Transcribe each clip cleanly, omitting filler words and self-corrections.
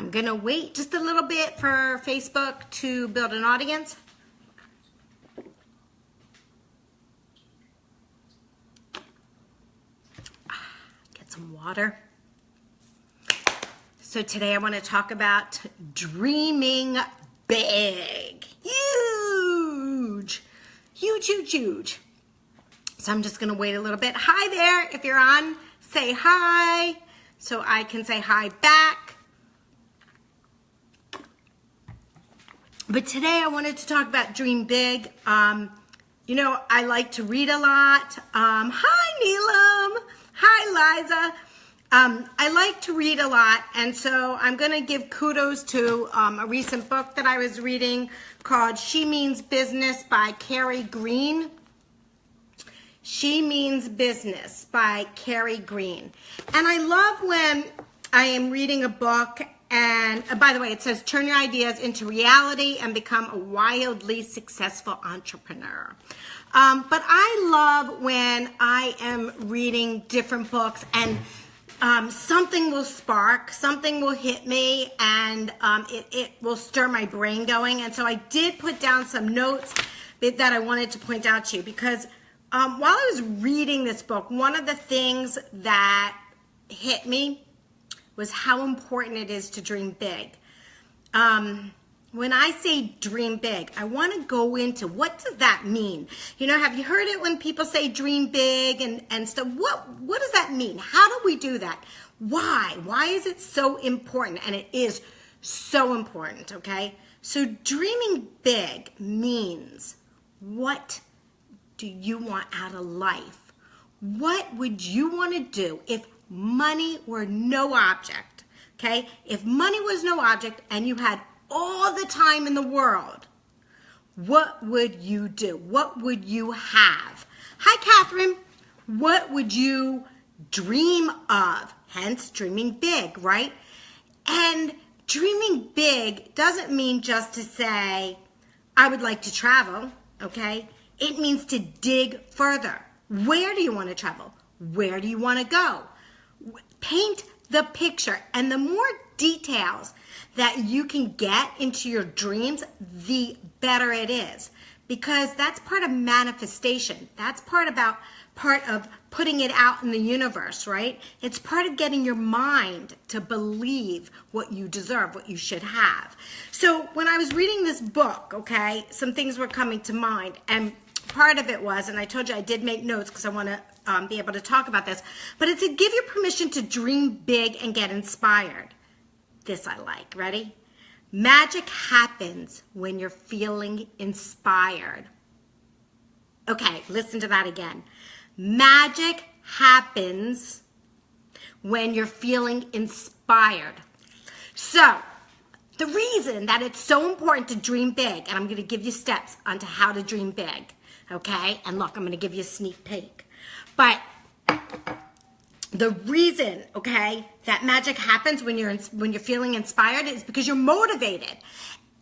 I'm gonna wait just a little bit for Facebook to build an audience. Get some water. So today I want to talk about dreaming big. Huge. Huge, huge, huge. So I'm just gonna wait a little bit. Hi there, if you're on, say hi so I can say hi back. But today I wanted to talk about dream big. You know, I like to read a lot. Hi Neelam, hi Liza. I like to read a lot, and so I'm gonna give kudos to a recent book that I was reading called She Means Business by Carrie Green. She Means Business by Carrie Green. And I love when I am reading a book, and by the way, it says turn your ideas into reality and become a wildly successful entrepreneur. But I love when I am reading different books and something will spark, something will hit me, and it will stir my brain going. And so I did put down some notes that I wanted to point out to you, because while I was reading this book, one of the things that hit me was how important it is to dream big. When I say dream big, I want to go into what does that mean? You know, have you heard it when people say dream big and stuff? What does that mean? How do we do that? Why? Why is it so important? And it is so important, okay? So dreaming big means, what do you want out of life? What would you want to do if money were no object, okay? If money was no object and you had all the time in the world, what would you do? What would you have? Hi, Catherine. What would you dream of? Hence, dreaming big, right? And dreaming big doesn't mean just to say, I would like to travel, okay? It means to dig further. Where do you want to travel? Where do you want to go? Paint the picture, and the more details that you can get into your dreams, the better it is, because that's part of manifestation. That's part of putting it out in the universe, right? It's part of getting your mind to believe what you deserve, what you should have. So when I was reading this book, okay, some things were coming to mind, and part of it was, and I told you I did make notes because I want to be able to talk about this, but it's to give you permission to dream big and get inspired. This I like. Ready? Magic happens when you're feeling inspired. Okay, listen to that again. Magic happens when you're feeling inspired. So, the reason that it's so important to dream big, and I'm going to give you steps onto how to dream big, okay? And look, I'm going to give you a sneak peek. But the reason, okay, that magic happens when you're feeling inspired is because you're motivated.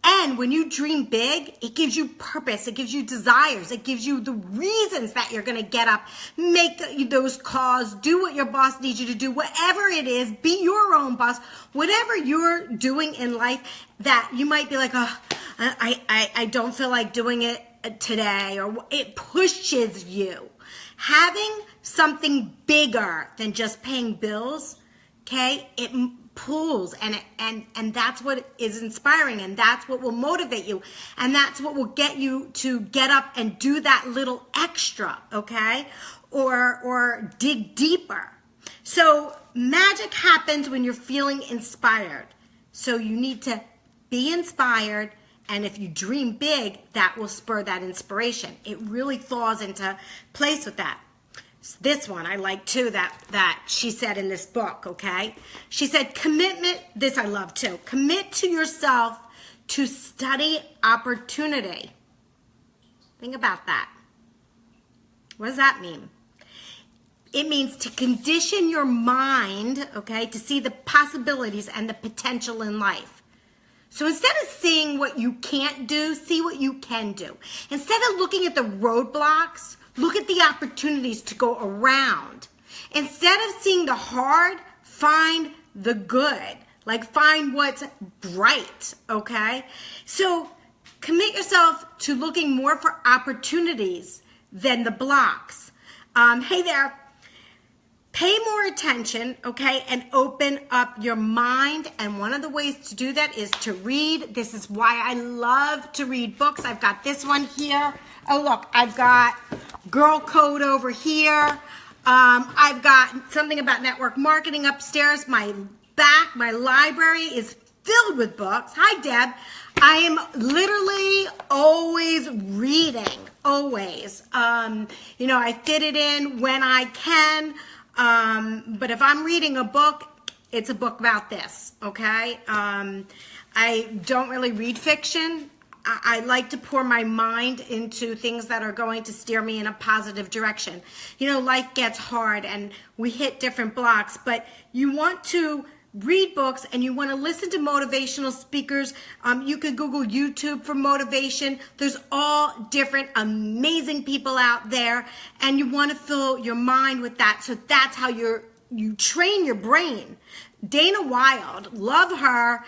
And when you dream big, it gives you purpose, it gives you desires, it gives you the reasons that you're going to get up, make those calls, do what your boss needs you to do, whatever it is, be your own boss, whatever you're doing in life that you might be like, oh, I don't feel like doing it today, or it pushes you. Having something bigger than just paying bills, okay, it pulls, and that's what is inspiring, and that's what will motivate you, and that's what will get you to get up and do that little extra, okay, or dig deeper. So magic happens when you're feeling inspired. So you need to be inspired, and if you dream big, that will spur that inspiration. It really falls into place with that. This one I like too, that she said in this book, okay? She said, commitment, this I love too. Commit to yourself to study opportunity. Think about that. What does that mean? It means to condition your mind, okay, to see the possibilities and the potential in life. So instead of seeing what you can't do, see what you can do. Instead of looking at the roadblocks, look at the opportunities to go around. Instead of seeing the hard, find the good, Like find what's bright, okay? So commit yourself to looking more for opportunities than the blocks. Hey there. Pay more attention, okay, and open up your mind. And one of the ways to do that is to read. This is why I love to read books. I've got this one here. Oh, look, I've got Girl Code over here. I've got something about network marketing upstairs. My library is filled with books. Hi, Deb. I am literally always reading, always. I fit it in when I can. But if I'm reading a book, it's a book about this, okay? I don't really read fiction. I like to pour my mind into things that are going to steer me in a positive direction. Life gets hard and we hit different blocks, but you want to read books and you want to listen to motivational speakers. You could Google YouTube for motivation. There's all different amazing people out there, and you want to fill your mind with that. So that's how you train your brain. Dana Wilde, love her.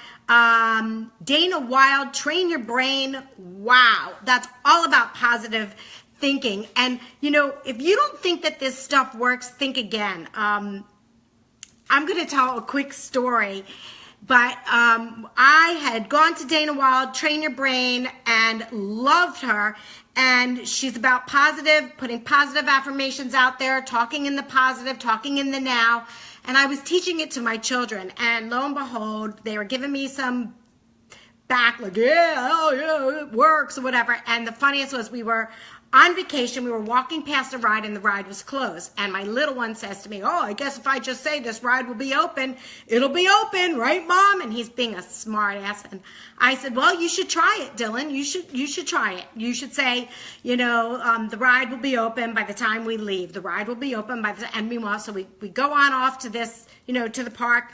Dana Wilde, train your brain. Wow, that's all about positive thinking. And if you don't think that this stuff works, think again. I'm going to tell a quick story, but I had gone to Dana Wilde, Train Your Brain, and loved her. And she's about positive, putting positive affirmations out there, talking in the positive, talking in the now. And I was teaching it to my children, and lo and behold, they were giving me some back, like, yeah, it works, or whatever. And the funniest was, we were on vacation, we were walking past a ride, and the ride was closed. And my little one says to me, oh, I guess if I just say this ride will be open, it'll be open, right, Mom? And he's being a smart ass. And I said, well, you should try it, Dylan. You should try it. You should say, the ride will be open by the time we leave. The ride will be open by the time. And meanwhile, so we go on off to this, to the park.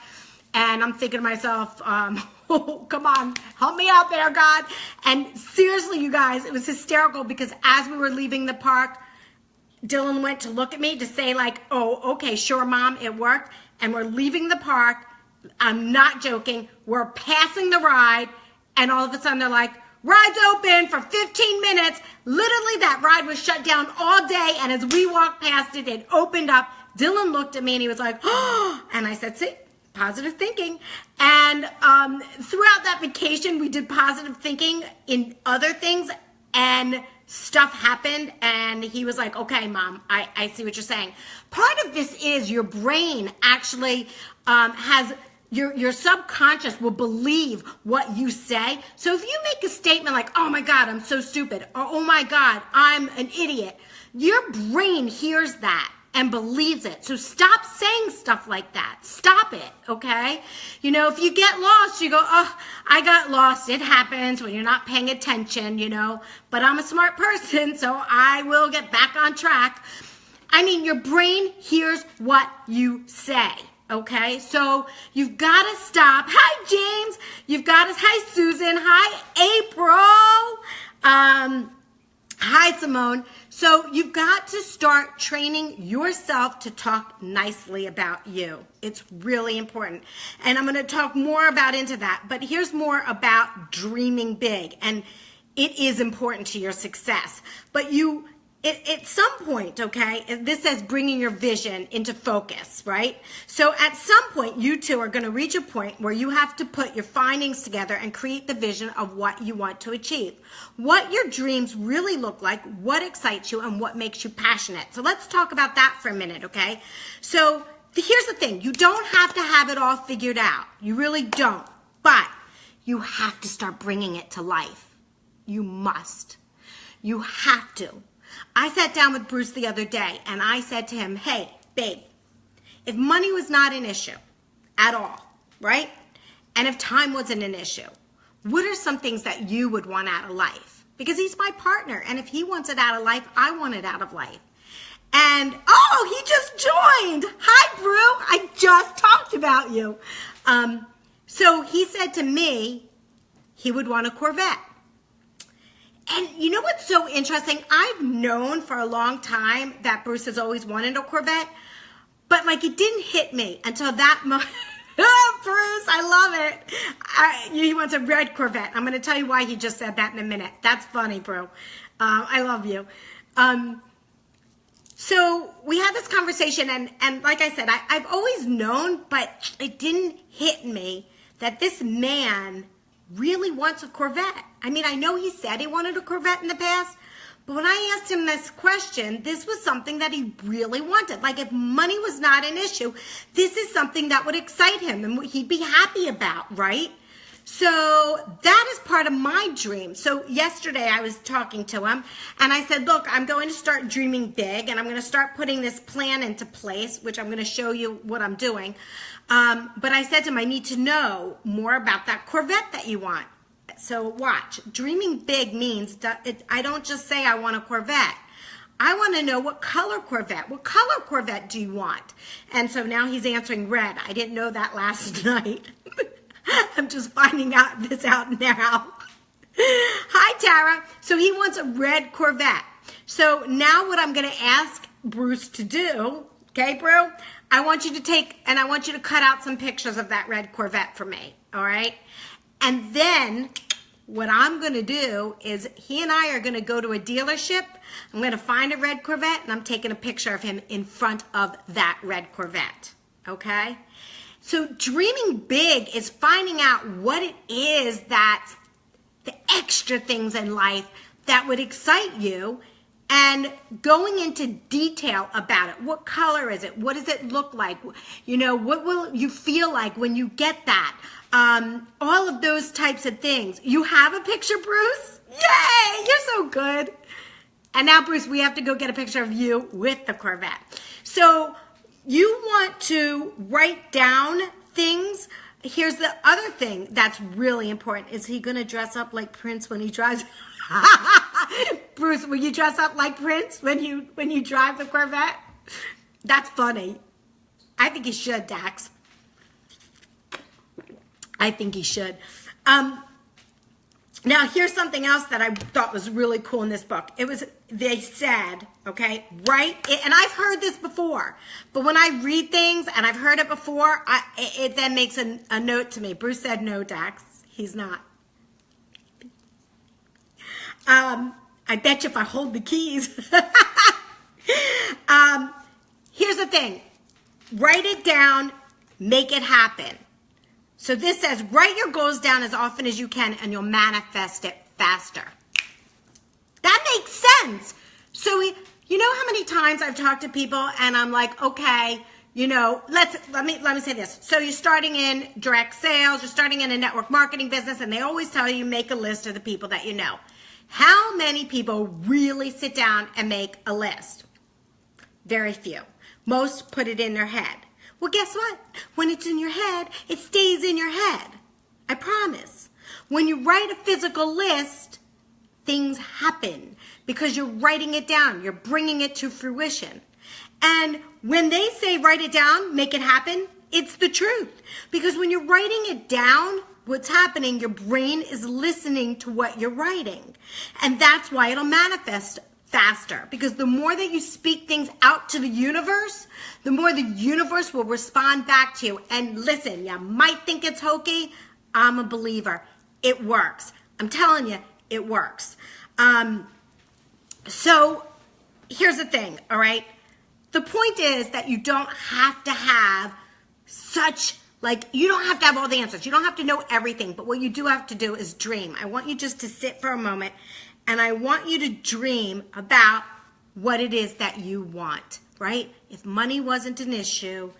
And I'm thinking to myself, oh, come on, help me out there, God. And seriously, you guys, it was hysterical because as we were leaving the park, Dylan went to look at me to say like, oh, okay, sure, Mom, it worked. And we're leaving the park. I'm not joking. We're passing the ride. And all of a sudden they're like, ride's open for 15 minutes. Literally that ride was shut down all day. And as we walked past it, it opened up. Dylan looked at me and he was like, oh, and I said, see? Positive thinking. And throughout that vacation, we did positive thinking in other things, and stuff happened, and he was like, okay, Mom, I see what you're saying. Part of this is your brain actually has, your subconscious will believe what you say. So if you make a statement like, oh my God, I'm so stupid, or oh my God, I'm an idiot, your brain hears that and believes it. So stop saying stuff like that. Stop it, okay? If you get lost, you go, oh, I got lost. It happens when you're not paying attention, but I'm a smart person, so I will get back on track. I mean, your brain hears what you say, okay? So you've got to stop. Hi, James. Hi, Susan. Hi, April. Hi, Simone. So you've got to start training yourself to talk nicely about you. It's really important. And I'm going to talk more about into that. But here's more about dreaming big. And it is important to your success. But at some point, okay, this says bringing your vision into focus, right? So at some point, you two are going to reach a point where you have to put your findings together and create the vision of what you want to achieve. What your dreams really look like, what excites you, and what makes you passionate. So let's talk about that for a minute, okay? So here's the thing. You don't have to have it all figured out. You really don't. But you have to start bringing it to life. You must. You have to. I sat down with Bruce the other day and I said to him, hey, babe, if money was not an issue at all, right? And if time wasn't an issue, what are some things that you would want out of life? Because he's my partner, and if he wants it out of life, I want it out of life. And, oh, he just joined. Hi, Brew. I just talked about you. So he said to me he would want a Corvette. And you know what's so interesting? I've known for a long time that Bruce has always wanted a Corvette, but like it didn't hit me until that moment. Bruce. I love it. He wants a red Corvette. I'm going to tell you why he just said that in a minute. That's funny, bro. I love you. So we had this conversation, and like I said, I've always known, but it didn't hit me that this man really wants a Corvette. I mean, I know he said he wanted a Corvette in the past, but when I asked him this question, this was something that he really wanted. Like, if money was not an issue, this is something that would excite him and he'd be happy about, right? So that is part of my dream. So yesterday I was talking to him and I said, look, I'm going to start dreaming big and I'm going to start putting this plan into place, which I'm going to show you what I'm doing. But I said to him, I need to know more about that Corvette that you want. So watch, dreaming big means that I don't just say I want a Corvette. I want to know what color Corvette. What color Corvette do you want? And so now he's answering red. I didn't know that last night. I'm just finding this out now. Hi, Tara. So he wants a red Corvette. So now what I'm going to ask Bruce to do, okay, Brew? I want you to cut out some pictures of that red Corvette for me, all right? And then what I'm going to do is he and I are going to go to a dealership. I'm going to find a red Corvette, and I'm taking a picture of him in front of that red Corvette, okay? So dreaming big is finding out what it is that's the extra things in life that would excite you and going into detail about it. What color is it? What does it look like? You know, what will you feel like when you get that? All of those types of things. You have a picture, Bruce? Yay! You're so good. And now, Bruce, we have to go get a picture of you with the Corvette. So you want to write down things. Here's the other thing that's really important. Is he going to dress up like Prince when he drives? Bruce, will you dress up like Prince when you drive the Corvette? That's funny. I think he should, Dax. I think he should. Now, here's something else that I thought was really cool in this book. They said, okay, right? And I've heard this before, but when I read things and I've heard it before, it then makes a note to me. Bruce said no, Dax. He's not. I bet you if I hold the keys. Here's the thing. Write it down. Make it happen. So this says, write your goals down as often as you can and you'll manifest it faster. That makes sense. So you know how many times I've talked to people and I'm like, okay, you know, let me say this. So you're starting in direct sales, you're starting in a network marketing business, and they always tell you make a list of the people that you know. How many people really sit down and make a list? Very few. Most put it in their head. Well, guess what? When it's in your head, it stays in your head. I promise. When you write a physical list, things happen because you're writing it down. You're bringing it to fruition. And when they say write it down, make it happen, it's the truth. Because when you're writing it down, what's happening, your brain is listening to what you're writing. And that's why it'll manifest faster, because the more that you speak things out to the universe, the more the universe will respond back to you. And listen, you might think it's hokey. I'm a believer. It works. I'm telling you, it works. So here's the thing, all right? The point is that you don't have to have you don't have to have all the answers. You don't have to know everything, but what you do have to do is dream. I want you just to sit for a moment and I want you to dream about what it is that you want, right? If money wasn't an issue,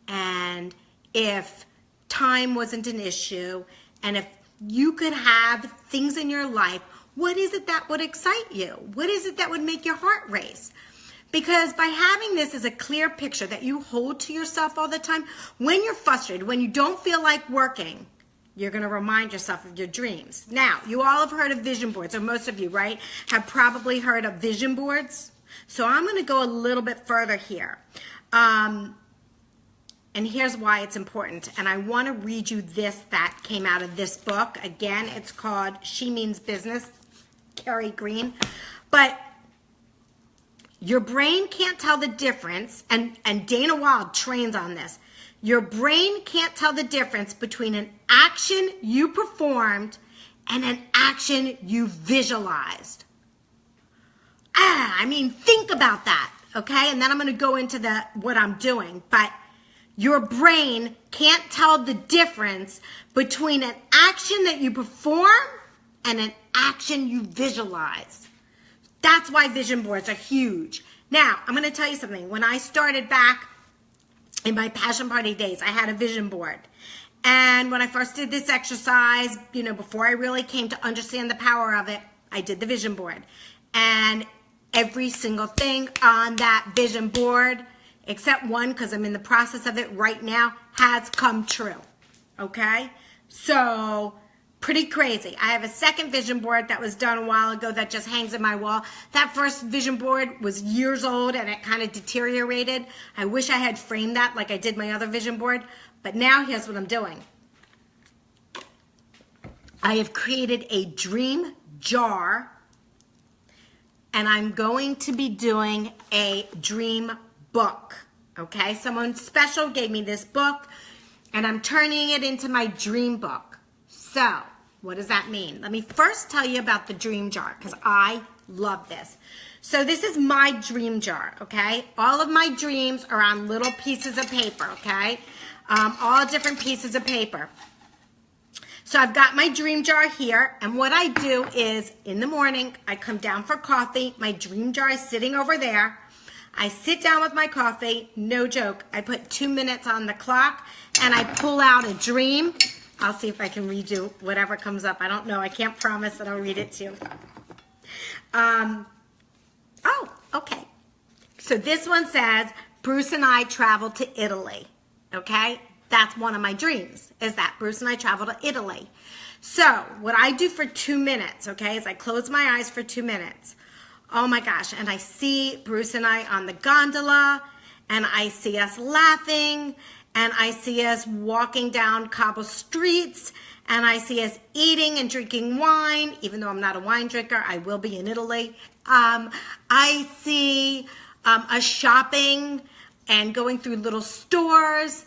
and if time wasn't an issue, and if you could have things in your life, what is it that would excite you? What is it that would make your heart race? Because by having this as a clear picture that you hold to yourself all the time, when you're frustrated, when you don't feel like working, you're going to remind yourself of your dreams. Now, you all have heard of vision boards, or most of you, right, have probably heard of vision boards. So I'm going to go a little bit further here. And here's why it's important. And I want to read you this that came out of this book. Again, it's called She Means Business, Carrie Green. But Your brain can't tell the difference, and Dana Wild trains on this. Your brain can't tell the difference between an action you performed and an action you visualized. I mean, think about that, okay? And then I'm going to go into what I'm doing. But your brain can't tell the difference between an action that you perform and an action you visualize. That's why vision boards are huge. Now, I'm going to tell you something. When I started back in my Passion Party days, I had a vision board. And when I first did this exercise, you know, before I really came to understand the power of it, I did the vision board. And every single thing on that vision board, except one, because I'm in the process of it right now, has come true. Okay? So, pretty crazy. I have a second vision board that was done a while ago that just hangs in my wall. That first vision board was years old and it kind of deteriorated. I wish I had framed that like I did my other vision board. But now here's what I'm doing. I have created a dream jar, and I'm going to be doing a dream book. Okay, someone special gave me this book, and I'm turning it into my dream book. So, what does that mean? Let me first tell you about the dream jar, because I love this. So this is my dream jar, okay? All of my dreams are on little pieces of paper, okay? All different pieces of paper. So I've got my dream jar here, and what I do is, in the morning, I come down for coffee. My dream jar is sitting over there. I sit down with my coffee, no joke. I put 2 minutes on the clock, and I pull out a dream. I'll see if I can read you whatever comes up. I don't know. I can't promise that I'll read it to you. Oh, okay. So this one says, Bruce and I traveled to Italy. Okay? That's one of my dreams, is that Bruce and I travel to Italy. So what I do for 2 minutes, okay, is I close my eyes for 2 minutes. Oh my gosh, and I see Bruce and I on the gondola, and I see us laughing, and I see us walking down cobble streets, and I see us eating and drinking wine. Even though I'm not a wine drinker, I will be in Italy. I see us shopping and going through little stores.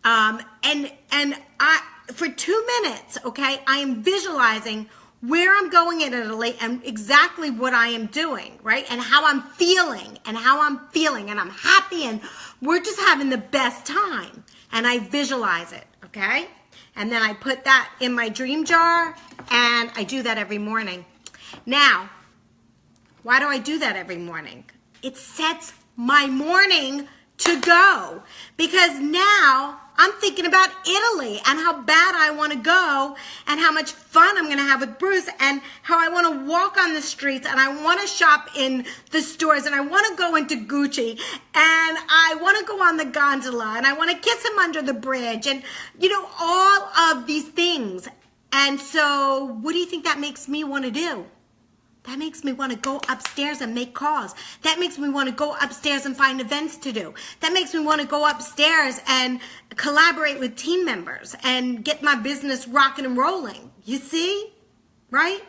And I, for 2 minutes, okay, I am visualizing where I'm going in Italy and exactly what I am doing, right? And how I'm feeling and and I'm happy and we're just having the best time. And I visualize it, okay? And then I put that in my dream jar, and I do that every morning. Now, why do I do that every morning? It sets my morning to go, because now I'm thinking about Italy and how bad I want to go and how much fun I'm going to have with Bruce and how I want to walk on the streets and I want to shop in the stores and I want to go into Gucci and I want to go on the gondola and I want to kiss him under the bridge and, you know, all of these things. And so what do you think that makes me want to do? That makes me want to go upstairs and make calls. That makes me want to go upstairs and find events to do. That makes me want to go upstairs and collaborate with team members and get my business rocking and rolling. You see? Right?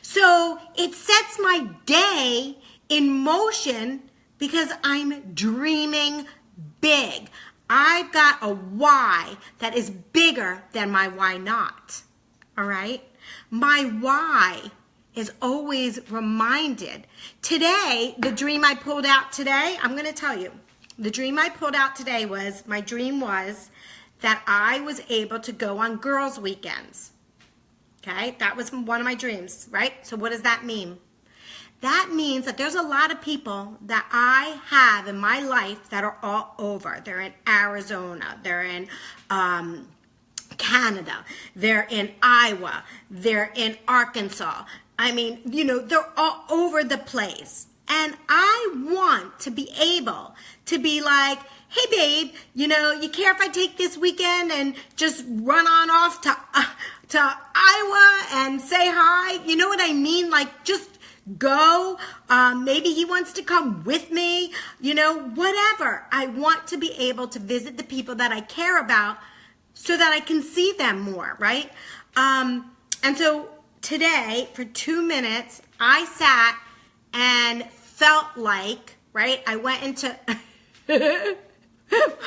So it sets my day in motion because I'm dreaming big. I've got a why that is bigger than my why not. All right? My why is always reminded. Today, the dream I pulled out today, I'm going to tell you. The dream I pulled out today was, my dream was that I was able to go on girls' weekends. Okay? That was one of my dreams, right? So what does that mean? That means that there's a lot of people that I have in my life that are all over. They're in Arizona. They're in Canada. They're in Iowa. They're in Arkansas. I mean, you know, they're all over the place. And I want to be able to be like, hey, babe, you know, you care if I take this weekend and just run on off to Iowa and say hi? You know what I mean? Like, just go. Maybe he wants to come with me. You know, whatever. I want to be able to visit the people that I care about so that I can see them more, right? And so today, for 2 minutes, I sat and felt like right? I went into my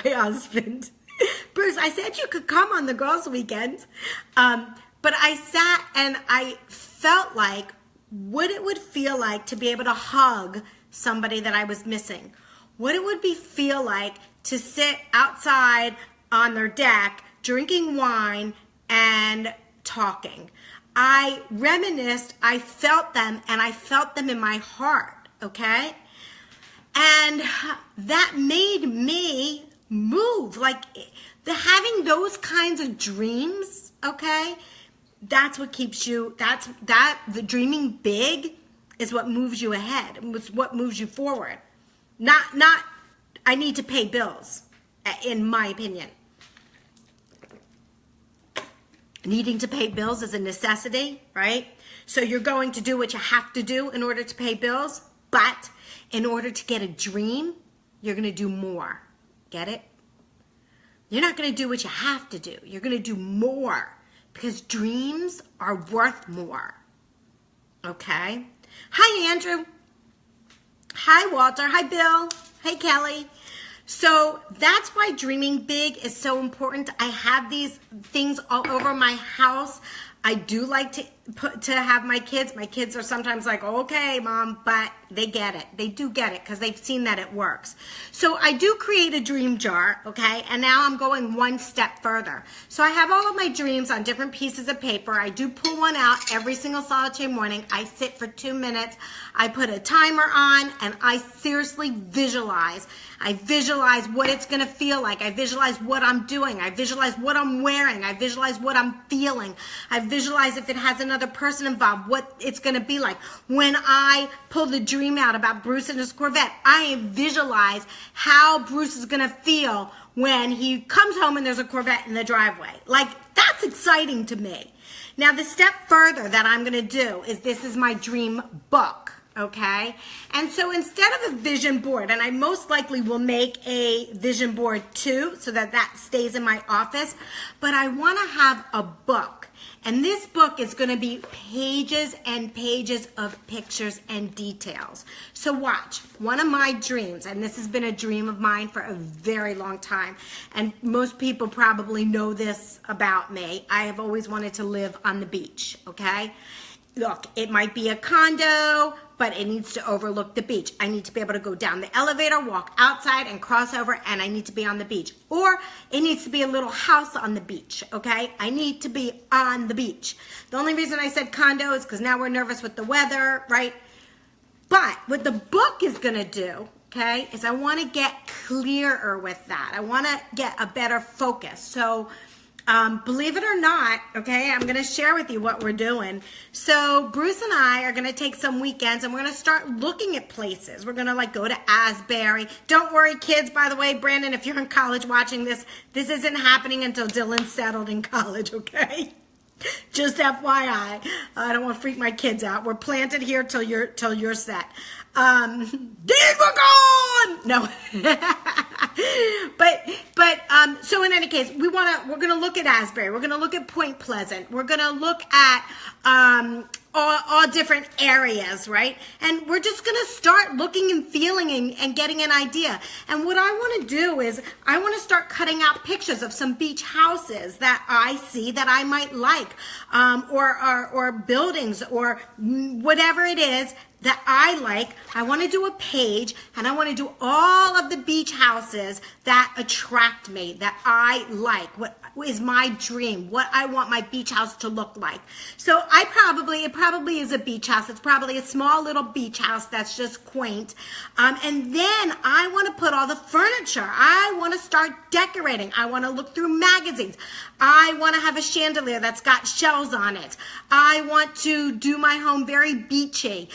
husband. Bruce, I said you could come on the girls' weekend. But I sat and I felt like what it would feel like to be able to hug somebody that I was missing. What it would feel like to sit outside on their deck drinking wine and talking. I reminisced, I felt them, and I felt them in my heart, okay? And that made me move. Like having those kinds of dreams, okay? That's what keeps you, the dreaming big is what moves you ahead. It's what moves you forward. Not, I need to pay bills, in my opinion. Needing to pay bills is a necessity, right? So you're going to do what you have to do in order to pay bills, but in order to get a dream, you're going to do more. Get it? You're not going to do what you have to do. You're going to do more because dreams are worth more. Okay? Hi, Andrew. Hi, Walter. Hi, Bill. Hey, Kelly. So that's why dreaming big is so important. I have these things all over my house. I do like to have my kids. My kids are sometimes like, okay, Mom, but they get it. They do get it because they've seen that it works. So I do create a dream jar, okay? And now I'm going one step further. So I have all of my dreams on different pieces of paper. I do pull one out every single solitary morning. I sit for 2 minutes. I put a timer on and I seriously visualize. I visualize what it's going to feel like. I visualize what I'm doing. I visualize what I'm wearing. I visualize what I'm feeling. I visualize if it has another person involved, what it's going to be like. When I pull the dream out about Bruce and his Corvette, I visualize how Bruce is going to feel when he comes home and there's a Corvette in the driveway. Like, that's exciting to me. Now, the step further that I'm going to do is this is my dream book. Okay, and so instead of a vision board, and I most likely will make a vision board too, so that stays in my office, but I want to have a book, and this book is going to be pages and pages of pictures and details. So watch, one of my dreams, and this has been a dream of mine for a very long time, and most people probably know this about me. I have always wanted to live on the beach, okay? Look, it might be a condo, but it needs to overlook the beach. I need to be able to go down the elevator, walk outside, and cross over, and I need to be on the beach. Or it needs to be a little house on the beach, okay? I need to be on the beach. The only reason I said condo is because now we're nervous with the weather, right? But what the book is going to do, okay, is I want to get clearer with that. I want to get a better focus. So believe it or not, okay, I'm going to share with you what we're doing. So Bruce and I are going to take some weekends and we're going to start looking at places. We're going to like go to Asbury. Don't worry, kids, by the way, Brandon, if you're in college watching this, this isn't happening until Dylan's settled in college, okay? Just FYI. I don't want to freak my kids out. We're planted here till you're set. Dave, we're gone! No. but so in any case, we're gonna look at Asbury. We're gonna look at Point Pleasant. We're gonna look at all different areas, right? And we're just gonna start looking and feeling and getting an idea. And what I want to do is I want to start cutting out pictures of some beach houses that I see that I might like, or buildings or whatever it is that I like. I want to do a page and I want to do all of the beach houses that attract me, that I like, what is my dream, what I want my beach house to look like. So it probably is a beach house. It's probably a small little beach house that's just quaint. And then I want to put all the furniture. I want to start decorating. I want to look through magazines. I want to have a chandelier that's got shells on it. I want to do my home very beachy.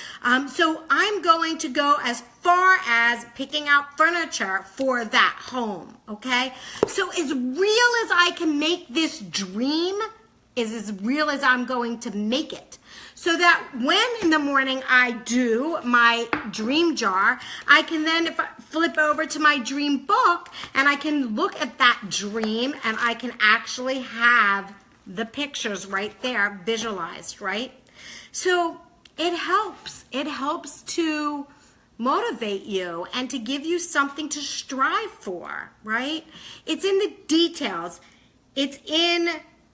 So I'm going to go as far as picking out furniture for that home, okay? So as real as I can make this dream is as real as I'm going to make it. So that when in the morning I do my dream jar, I can then flip over to my dream book and I can look at that dream and I can actually have the pictures right there visualized, right? So it helps to motivate you and to give you something to strive for, right? It's in the details. It's in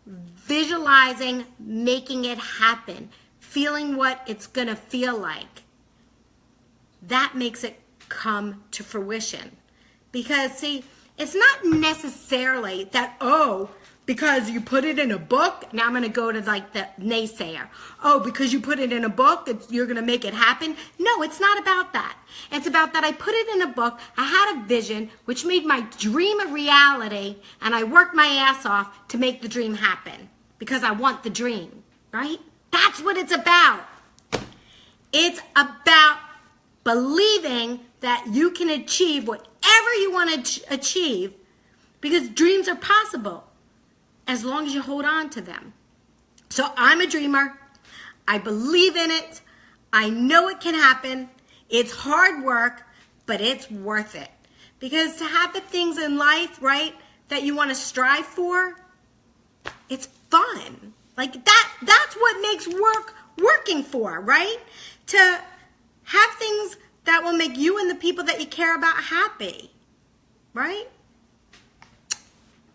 visualizing, making it happen, feeling what it's going to feel like. That makes it come to fruition. Because, see, it's not necessarily that, oh, because you put it in a book, now I'm going to go to like the naysayer. Oh, because you put it in a book, you're going to make it happen. No, it's not about that. It's about that I put it in a book, I had a vision, which made my dream a reality, and I worked my ass off to make the dream happen because I want the dream, right? That's what it's about. It's about believing that you can achieve whatever you want to achieve, because dreams are possible as long as you hold on to them. So I'm a dreamer. I believe in it. I know it can happen. It's hard work, but it's worth it. Because to have the things in life, right, that you want to strive for, it's fun. Like that's what makes work working for, right? To have things that will make you and the people that you care about happy, right?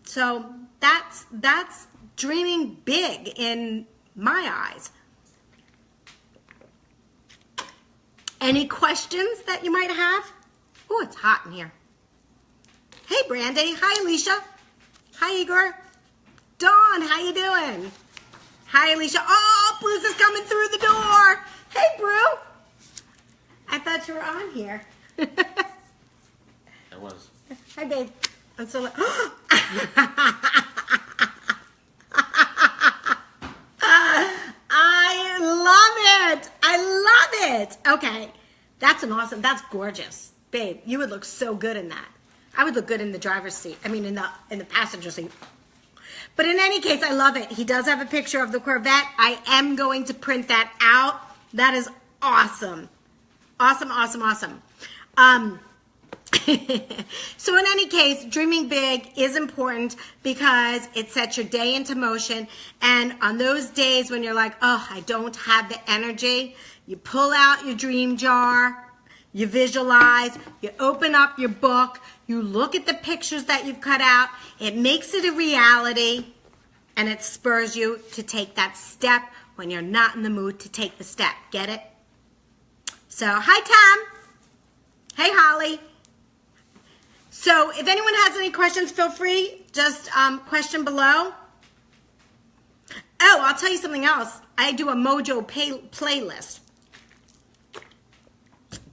So that's dreaming big in my eyes. Any questions that you might have? Oh, it's hot in here. Hey, Brandy. Hi, Alicia. Hi, Igor. Dawn, how you doing? Hi, Alicia. Oh, Bruce is coming through the door. Hey, Brew. I thought you were on here. I was. Hi, babe. I'm so I love it. I love it. Okay. That's that's gorgeous. Babe, you would look so good in that. I would look good in the driver's seat. I mean, in the passenger seat. But in any case, I love it. He does have a picture of the Corvette. I am going to print that out. That is awesome. Awesome, awesome, awesome. So in any case, dreaming big is important because it sets your day into motion. And on those days when you're like, oh, I don't have the energy, you pull out your dream jar, you visualize, you open up your book, you look at the pictures that you've cut out, it makes it a reality, and it spurs you to take that step when you're not in the mood to take the step. Get it? So, hi, Tom. Hey, Holly. So, if anyone has any questions, feel free. Just question below. Oh, I'll tell you something else. I do a Mojo playlist.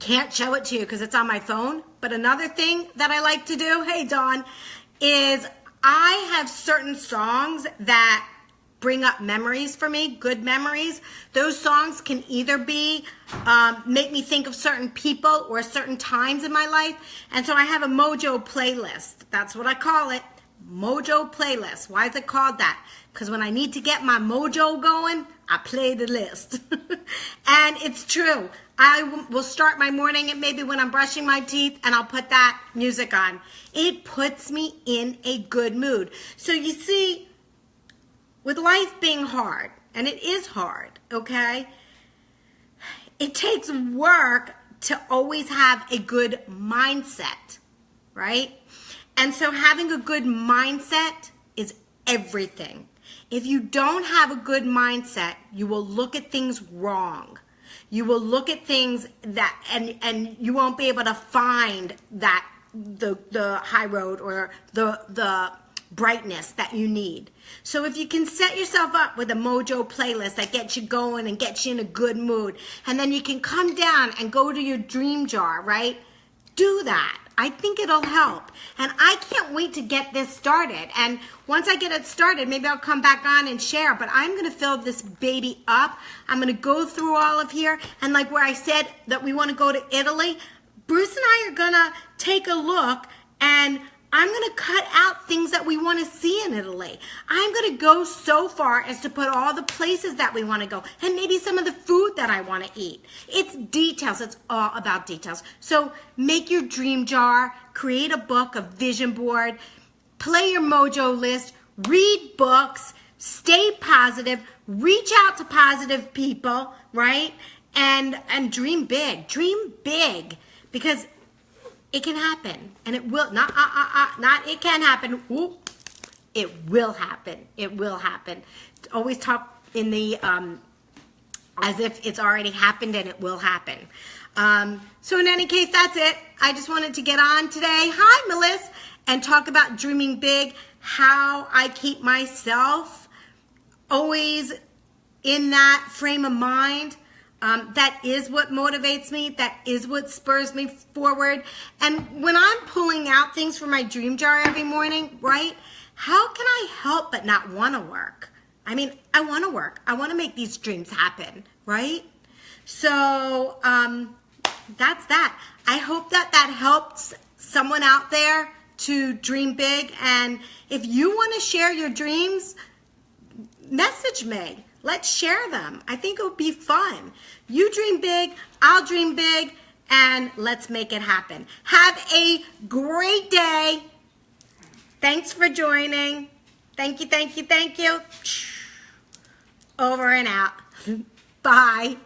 Can't show it to you because it's on my phone. But another thing that I like to do, hey, Dawn, is I have certain songs that bring up memories for me, good memories. Those songs can either be make me think of certain people or certain times in my life. And so I have a Mojo playlist. That's what I call it, Mojo playlist. Why is it called that? Because when I need to get my mojo going, I play the list. And it's true. I will start my morning and maybe when I'm brushing my teeth and I'll put that music on. It puts me in a good mood. So you see, with life being hard, and it is hard, okay? It takes work to always have a good mindset, right? And so having a good mindset is everything. If you don't have a good mindset, you will look at things wrong. You will look at things that, and you won't be able to find that the high road or the brightness that you need. So if you can set yourself up with a Mojo playlist that gets you going and gets you in a good mood, and then you can come down and go to your dream jar, right? Do that. I think it'll help. And I can't wait to get this started. And once I get it started, maybe I'll come back on and share, but I'm going to fill this baby up. I'm going to go through all of here. And like where I said that we want to go to Italy, Bruce and I are going to take a look, and I'm going to cut out things that we want to see in Italy. I'm going to go so far as to put all the places that we want to go and maybe some of the food that I want to eat. It's details. It's all about details. So make your dream jar, create a book, a vision board, play your Mojo list, read books, stay positive, reach out to positive people, right? And dream big. Dream big. because it can happen, and it will not it can happen. Ooh, it will happen. It will happen. Always talk in the as if it's already happened, and it will happen. So in any case, that's it. I just wanted to get on today. Hi, Melissa, and talk about dreaming big. How I keep myself always in that frame of mind. That is what motivates me. That is what spurs me forward. And when I'm pulling out things from my dream jar every morning, right? How can I help but not want to work? I mean, I want to work. I want to make these dreams happen, right? So that's that. I hope that helps someone out there to dream big. And if you want to share your dreams, message me. Let's share them. I think it would be fun. You dream big, I'll dream big, and let's make it happen. Have a great day. Thanks for joining. Thank you, thank you, thank you. Over and out. Bye.